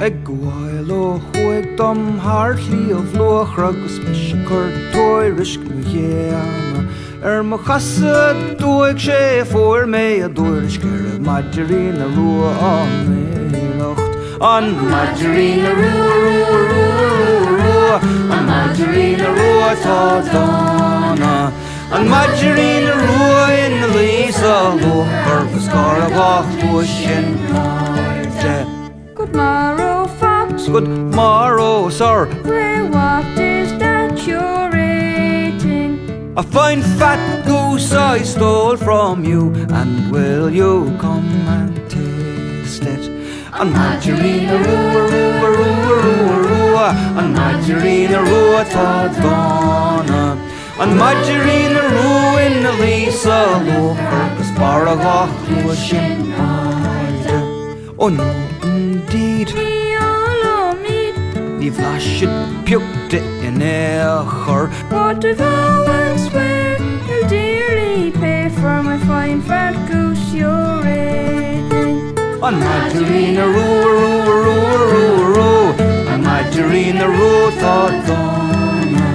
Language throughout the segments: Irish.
Ag gwael o huig dom hartli o vloch agus miskur toirisk mu héana mo chasad doig sé for me a doirisk Margarine rua an éirecht an Margarine rua an Margarine rua tá dana an Margarine rua in the Lisa loch agus scar a bach bushin Good morrow, fox. Good morrow, sir. Where what is that you're eating? A fine fat goose I stole from you, and will you come and taste it? And Margarine rua, rua, rua, rua, rua, and Margarine rua tá dana, and Margarine rua in the Lisa loch agus bar a gach bushin aide. Oh no, indeed. Ní bhlaisiid peachta in éachar. What I vow and swear I'll dearly pay for my fine fat goose you're eating. An Margarine rua, rua, rua, rua, rua, an Margarine rua tá dana,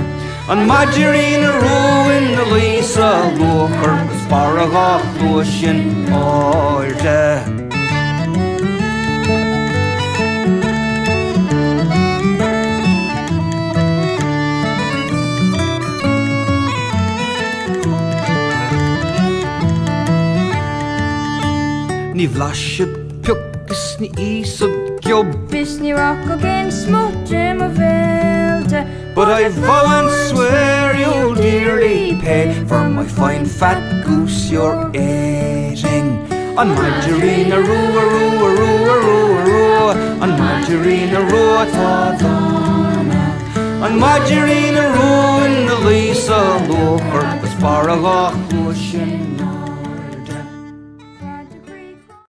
an Margarine rua in the Lisa loch agus bar a gach bushin aide. Ní bhlaisiid peachtas ní ísod giob. Bis ní rock again smudging my velda. But I vow and swear you'll dearly pay for my fine fat goose you're eating. On Margarine rua, rua, rua, rua, rua, on Margarine rua tá dana, on Margarine rua in the Lisa loch agus bar a gach bushin